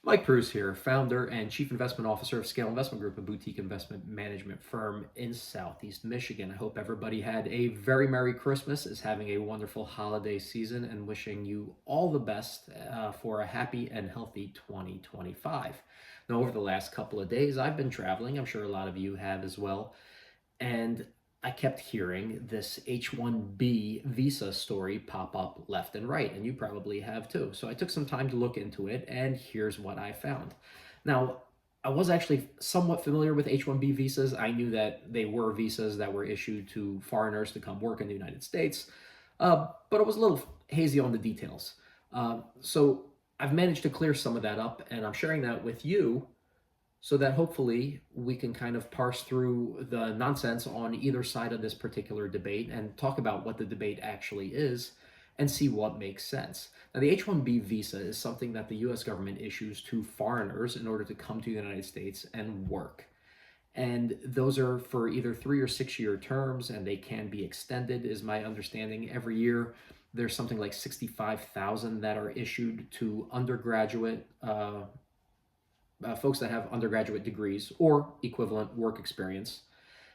Mike Bruce here, founder and chief investment officer of Scale Investment Group, a boutique investment management firm in Southeast Michigan. I hope everybody had a very Merry Christmas, is having a wonderful holiday season, and wishing you all the best for a happy and healthy 2025. Now, over the last couple of days, I've been traveling. I'm sure a lot of you have as well. And I kept hearing this H-1B visa story pop up left and right, and you probably have too. So I took some time to look into it, and here's what I found. Now, I was actually somewhat familiar with H-1B visas. I knew that they were visas that were issued to foreigners to come work in the United States, but I was a little hazy on the details. So I've managed to clear some of that up, and I'm sharing that with you so that hopefully we can kind of parse through the nonsense on either side of this particular debate and talk about what the debate actually is and see what makes sense. Now, the H-1B visa is something that the US government issues to foreigners in order to come to the United States and work. And those are for either 3 or 6 year terms, and they can be extended, is my understanding. Every year, there's something like 65,000 that are issued to undergraduate folks that have undergraduate degrees or equivalent work experience.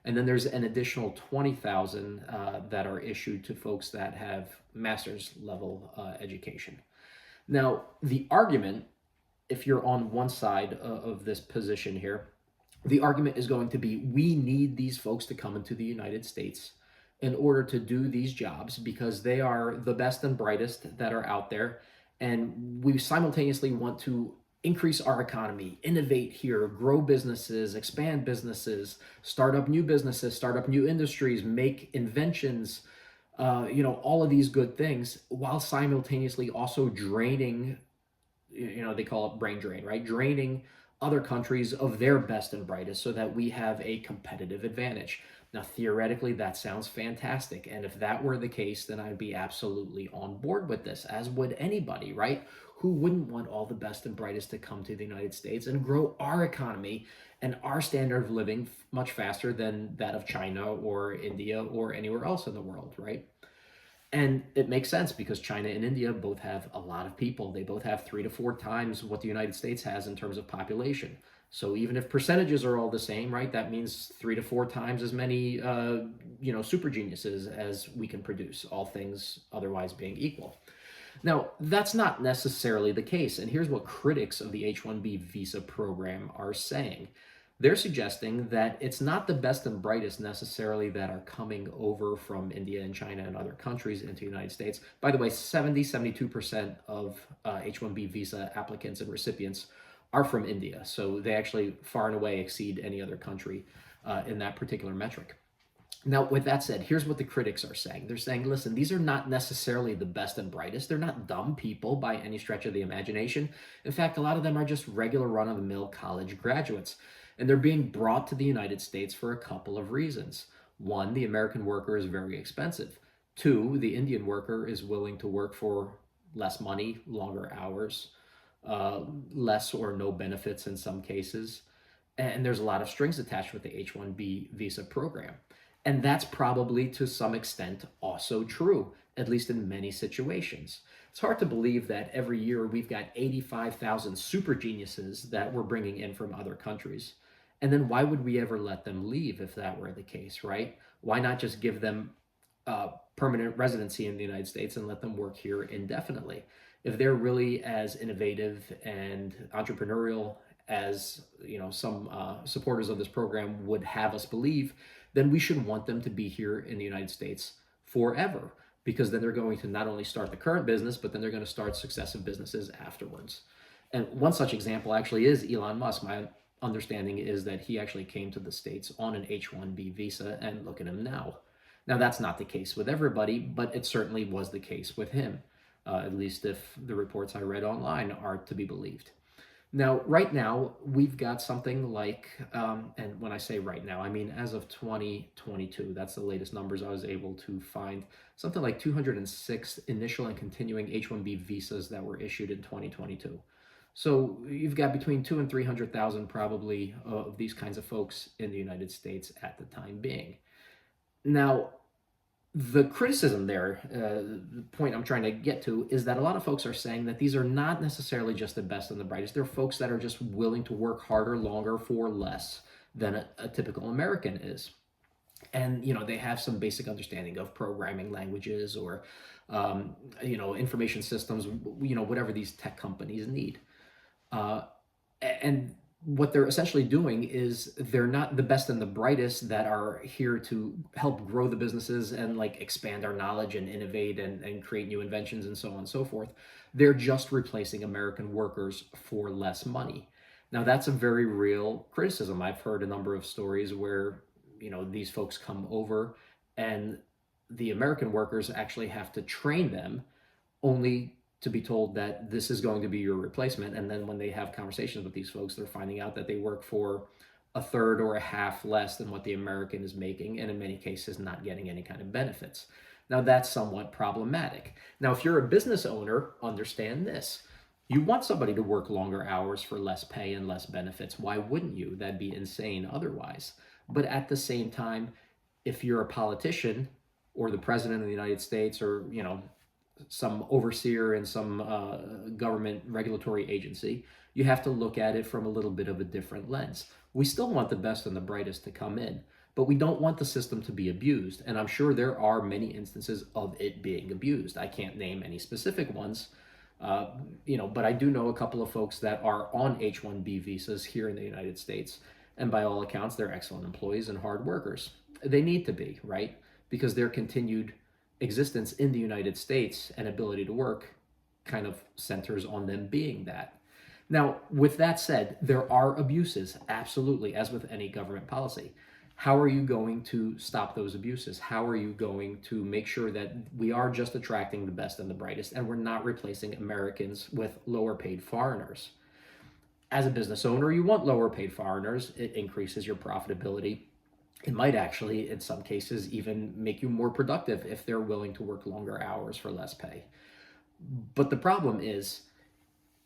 And then there's an additional 20,000 that are issued to folks that have master's level education. Now, the argument, if you're on one side of this position here, the argument is going to be we need these folks to come into the United States in order to do these jobs because they are the best and brightest that are out there. And we simultaneously want to increase our economy, innovate here, grow businesses, expand businesses, start up new businesses, start up new industries, make inventions, all of these good things while simultaneously also draining, they call it brain drain, right? Draining other countries of their best and brightest so that we have a competitive advantage. Now, theoretically, that sounds fantastic. And if that were the case, then I'd be absolutely on board with this, as would anybody, right? Who wouldn't want all the best and brightest to come to the United States and grow our economy and our standard of living much faster than that of China or India or anywhere else in the world, right? And it makes sense because China and India both have a lot of people. They both have 3 to 4 times what the United States has in terms of population. So even if percentages are all the same, right, that means 3 to 4 times as many, super geniuses as we can produce, all things otherwise being equal. Now, that's not necessarily the case. And here's what critics of the H-1B visa program are saying. They're suggesting that it's not the best and brightest necessarily that are coming over from India and China and other countries into the United States. By the way, 72% of H-1B visa applicants and recipients are from India. So they actually far and away exceed any other country in that particular metric. Now, with that said, here's what the critics are saying. They're saying, listen, these are not necessarily the best and brightest. They're not dumb people by any stretch of the imagination. In fact, a lot of them are just regular run-of-the-mill college graduates. And they're being brought to the United States for a couple of reasons. One, the American worker is very expensive. Two, the Indian worker is willing to work for less money, longer hours, less or no benefits in some cases. And there's a lot of strings attached with the H-1B visa program. And that's probably to some extent also true, at least in many situations. It's hard to believe that every year we've got 85,000 super geniuses that we're bringing in from other countries. And then why would we ever let them leave if that were the case, right? Why not just give them permanent residency in the United States and let them work here indefinitely? If they're really as innovative and entrepreneurial as some supporters of this program would have us believe, then we should want them to be here in the United States forever, because then they're going to not only start the current business, but then they're going to start successive businesses afterwards. And one such example actually is Elon Musk. My understanding is that he actually came to the States on an H-1B visa, and look at him now. Now, that's not the case with everybody, but it certainly was the case with him, at least if the reports I read online are to be believed. Now, right now, we've got something like, and when I say right now, I mean as of 2022, that's the latest numbers I was able to find, something like 206 initial and continuing H-1B visas that were issued in 2022. So you've got between 200,000 and 300,000 probably of these kinds of folks in the United States at the time being. Now, The criticism there, the point I'm trying to get to, is that a lot of folks are saying that these are not necessarily just the best and the brightest. They're folks that are just willing to work harder, longer for less than a typical American is. And they have some basic understanding of programming languages or information systems, whatever these tech companies need. Uh, and what they're essentially doing is they're not the best and the brightest that are here to help grow the businesses and like expand our knowledge and innovate and create new inventions and so on and so forth. They're just replacing American workers for less money. Now that's a very real criticism. I've heard a number of stories where these folks come over and the American workers actually have to train them, only to be told that this is going to be your replacement. And then when they have conversations with these folks, they're finding out that they work for a third or a half less than what the American is making, and in many cases, not getting any kind of benefits. Now, that's somewhat problematic. Now, if you're a business owner, understand this. You want somebody to work longer hours for less pay and less benefits. Why wouldn't you? That'd be insane otherwise. But at the same time, if you're a politician or the president of the United States or, some overseer in some government regulatory agency, you have to look at it from a little bit of a different lens. We still want the best and the brightest to come in, but we don't want the system to be abused. And I'm sure there are many instances of it being abused. I can't name any specific ones, but I do know a couple of folks that are on H-1B visas here in the United States. And by all accounts, they're excellent employees and hard workers. They need to be, right? Because their continued existence in the United States and ability to work kind of centers on them being that. Now, with that said, there are abuses, absolutely, as with any government policy. How are you going to stop those abuses? How are you going to make sure that we are just attracting the best and the brightest and we're not replacing Americans with lower paid foreigners? As a business owner, you want lower paid foreigners. It increases your profitability. It might actually, in some cases, even make you more productive if they're willing to work longer hours for less pay. But the problem is,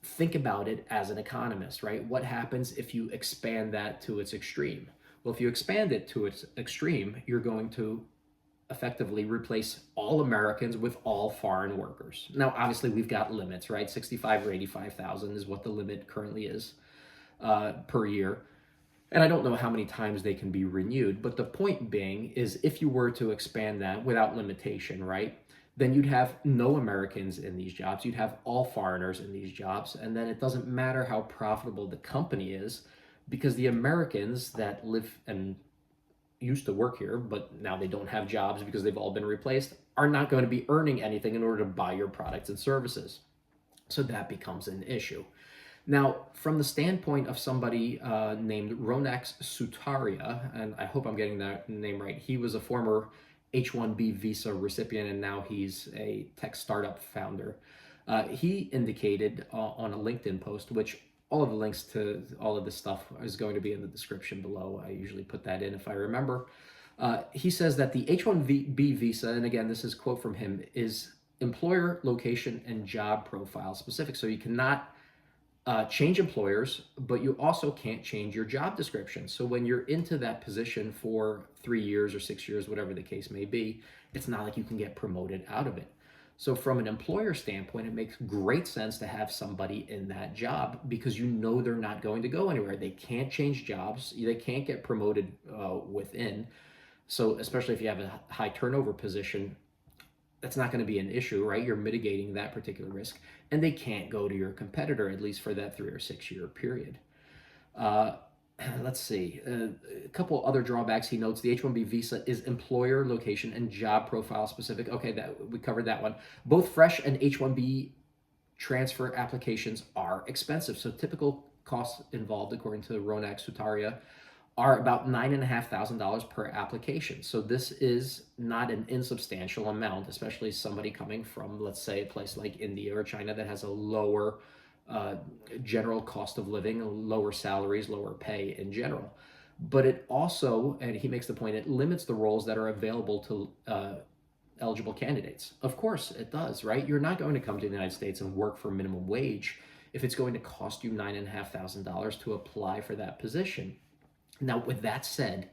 think about it as an economist, right? What happens if you expand that to its extreme? Well, if you expand it to its extreme, you're going to effectively replace all Americans with all foreign workers. Now, obviously, we've got limits, right? 65 or 85,000 is what the limit currently is per year. And I don't know how many times they can be renewed, but the point being is if you were to expand that without limitation, right, then you'd have no Americans in these jobs. You'd have all foreigners in these jobs. And then it doesn't matter how profitable the company is, because the Americans that live and used to work here, but now they don't have jobs because they've all been replaced, are not going to be earning anything in order to buy your products and services. So that becomes an issue. Now, from the standpoint of somebody named Ronak Sutaria, and I hope I'm getting that name right, he was a former H-1B visa recipient, and now he's a tech startup founder. He indicated on a LinkedIn post, which all of the links to all of this stuff is going to be in the description below. I usually put that in if I remember. He says that the H-1B visa, and again, this is a quote from him, is employer, location, and job profile specific. So you cannot change employers, but you also can't change your job description. So when you're into that position for 3 years or 6 years, whatever the case may be, it's not like you can get promoted out of it. So from an employer standpoint, it makes great sense to have somebody in that job because they're not going to go anywhere. They can't change jobs. They can't get promoted within. So especially if you have a high turnover position, that's not going to be an issue, right? You're mitigating that particular risk. And they can't go to your competitor, at least for that 3 or 6 year period. Let's see. A couple other drawbacks he notes. The H-1B visa is employer, location, and job profile specific. Okay, we covered that one. Both fresh and H-1B transfer applications are expensive. So typical costs involved, according to Ronak Sutaria, are about $9,500 per application. So this is not an insubstantial amount, especially somebody coming from, let's say, a place like India or China that has a lower general cost of living, lower salaries, lower pay in general. But it also, and he makes the point, it limits the roles that are available to eligible candidates. Of course it does, right? You're not going to come to the United States and work for minimum wage if it's going to cost you $9,500 to apply for that position. Now, with that said,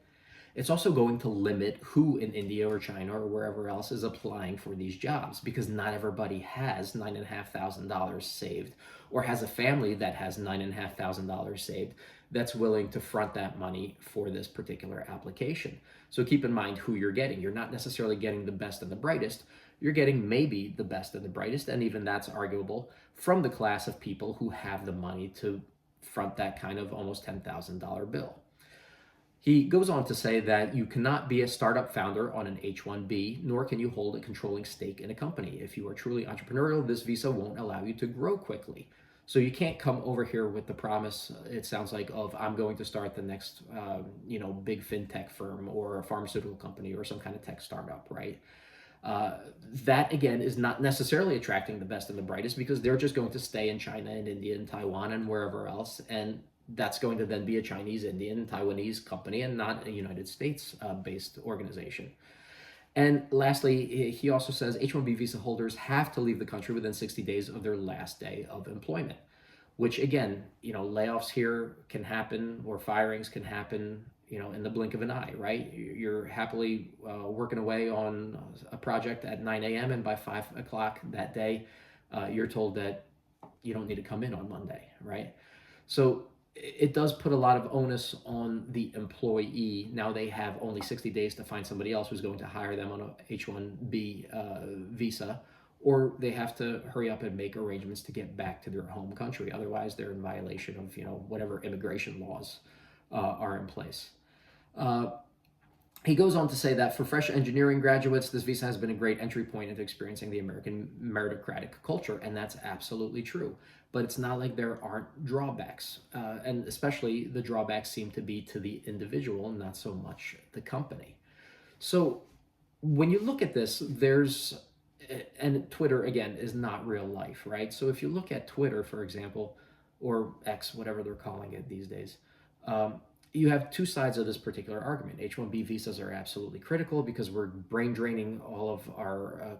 It's also going to limit who in India or China or wherever else is applying for these jobs, because not everybody has $9,500 saved or has a family that has $9,500 saved that's willing to front that money for this particular application. So keep in mind who you're getting. You're not necessarily getting the best and the brightest. You're getting maybe the best and the brightest, and even that's arguable, from the class of people who have the money to front that kind of almost $10,000 bill. He goes on to say that you cannot be a startup founder on an H-1B, nor can you hold a controlling stake in a company. If you are truly entrepreneurial, this visa won't allow you to grow quickly. So you can't come over here with the promise, it sounds like, of I'm going to start the next, big fintech firm or a pharmaceutical company or some kind of tech startup, right? That again is not necessarily attracting the best and the brightest, because they're just going to stay in China and India and Taiwan and wherever else, and that's going to then be a Chinese, Indian, Taiwanese company and not a United States based organization. And lastly, he also says H-1B visa holders have to leave the country within 60 days of their last day of employment, which again, layoffs here can happen, or firings can happen, in the blink of an eye, right? You're happily working away on a project at 9 a.m. and by 5 o'clock that day, you're told that you don't need to come in on Monday, right? So it does put a lot of onus on the employee. Now they have only 60 days to find somebody else who's going to hire them on a H-1B visa, or they have to hurry up and make arrangements to get back to their home country. Otherwise, they're in violation of whatever immigration laws are in place. He goes on to say that for fresh engineering graduates, this visa has been a great entry point into experiencing the American meritocratic culture, and that's absolutely true. But it's not like there aren't drawbacks, and especially the drawbacks seem to be to the individual, not so much the company. So when you look at this, and Twitter, again, is not real life, right? So if you look at Twitter, for example, or X, whatever they're calling it these days, you have two sides of this particular argument. H-1B visas are absolutely critical because we're brain draining all of our,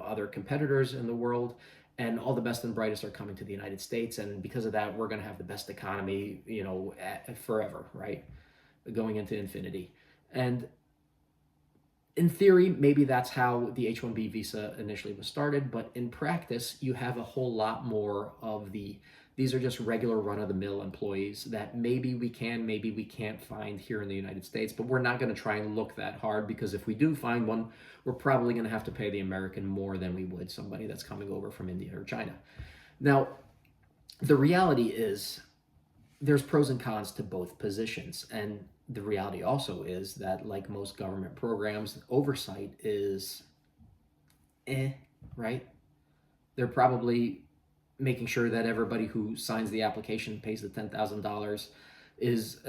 other competitors in the world, and all the best and brightest are coming to the United States. And because of that, we're going to have the best economy, forever, right? Going into infinity. And in theory, maybe that's how the H-1B visa initially was started, but in practice, you have a whole lot more of these are just regular run-of-the-mill employees that maybe we can, maybe we can't find here in the United States, but we're not going to try and look that hard, because if we do find one, we're probably going to have to pay the American more than we would somebody that's coming over from India or China. Now, the reality is there's pros and cons to both positions, and the reality also is that, like most government programs, oversight is right? They're probably making sure that everybody who signs the application, pays the $10,000, is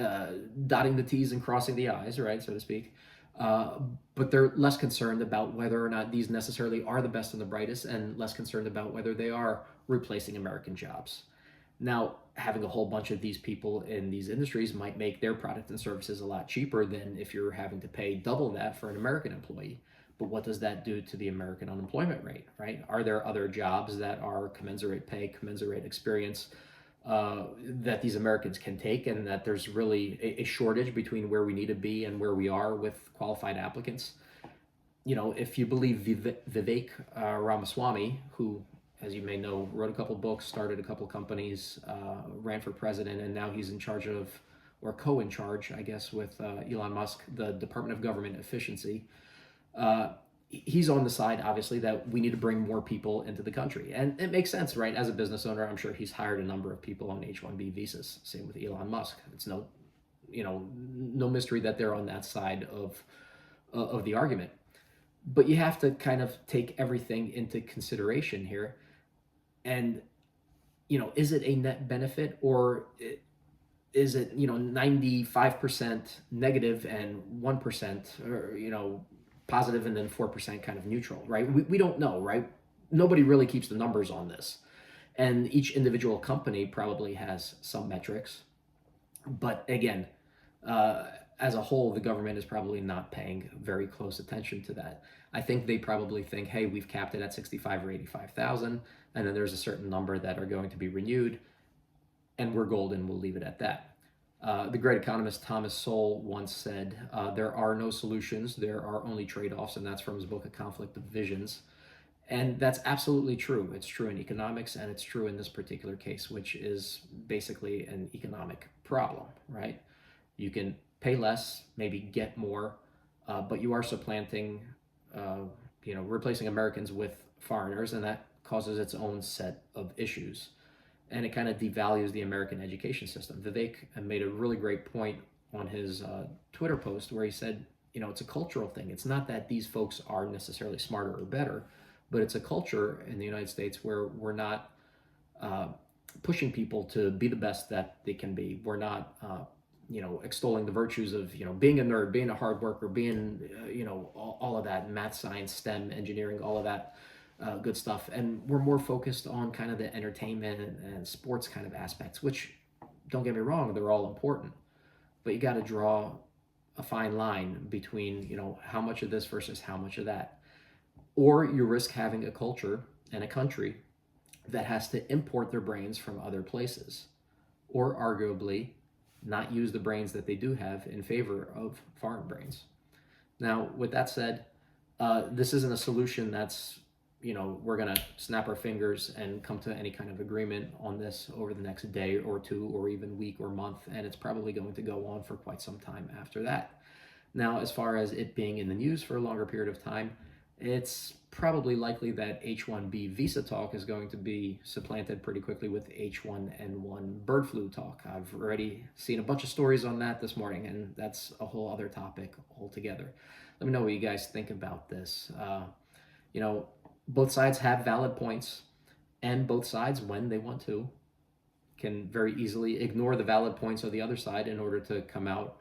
dotting the T's and crossing the I's, right, so to speak. But they're less concerned about whether or not these necessarily are the best and the brightest, and less concerned about whether they are replacing American jobs. Now, having a whole bunch of these people in these industries might make their product and services a lot cheaper than if you're having to pay double that for an American employee. But what does that do to the American unemployment rate, right? Are there other jobs that are commensurate pay, commensurate experience that these Americans can take, and that there's really a shortage between where we need to be and where we are with qualified applicants? If you believe Vivek Ramaswamy, who, as you may know, wrote a couple books, started a couple companies, ran for president, and now he's in charge of, or co-in charge, I guess, with Elon Musk, the Department of Government Efficiency. He's on the side, obviously, that we need to bring more people into the country. And it makes sense, right? As a business owner, I'm sure he's hired a number of people on H-1B visas. Same with Elon Musk. It's no mystery that they're on that side of the argument. But you have to kind of take everything into consideration here. And, is it a net benefit, or is it, 95% negative and 1%, or, positive and then 4% kind of neutral, right? We don't know, right? Nobody really keeps the numbers on this. And each individual company probably has some metrics. But again, as a whole, the government is probably not paying very close attention to that. I think they probably think, hey, we've capped it at 65 or 85,000, and then there's a certain number that are going to be renewed, and we're golden, we'll leave it at that. The great economist Thomas Sowell once said, there are no solutions, there are only trade offs, and that's from his book, A Conflict of Visions. And that's absolutely true. It's true in economics, and it's true in this particular case, which is basically an economic problem, right? You can pay less, maybe get more, but you are supplanting, uh, replacing Americans with foreigners, and that causes its own set of issues. And it kind of devalues the American education system. Vivek made a really great point on his Twitter post where he said, it's a cultural thing. It's not that these folks are necessarily smarter or better, but it's a culture in the United States where we're not uh, pushing people to be the best that they can be. We're not, extolling the virtues of, being a nerd, being a hard worker, being, all of that, math, science, STEM, engineering, all of that good stuff. And we're more focused on kind of the entertainment and sports kind of aspects, which, don't get me wrong, they're all important. But you got to draw a fine line between, how much of this versus how much of that. Or you risk having a culture and a country that has to import their brains from other places, or arguably not use the brains that they do have in favor of foreign brains. Now, with that said, this isn't a solution that's, we're going to snap our fingers and come to any kind of agreement on this over the next day or two, or even week or month. And it's probably going to go on for quite some time after that. Now, as far as it being in the news for a longer period of time, it's probably likely that H-1B visa talk is going to be supplanted pretty quickly with H1N1 bird flu talk. I've already seen a bunch of stories on that this morning, and that's a whole other topic altogether. Let me know what you guys think about this. Both sides have valid points, and both sides, when they want to, can very easily ignore the valid points of the other side in order to come out,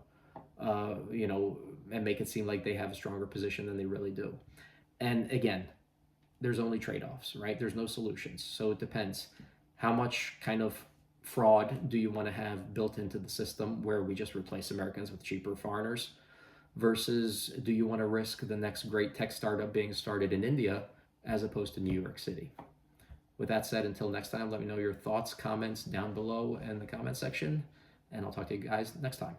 and make it seem like they have a stronger position than they really do. And again, there's only trade-offs, right? There's no solutions. So it depends. How much kind of fraud do you want to have built into the system where we just replace Americans with cheaper foreigners? Versus, do you want to risk the next great tech startup being started in India as opposed to New York City? With that said, until next time, let me know your thoughts, comments down below in the comment section, and I'll talk to you guys next time.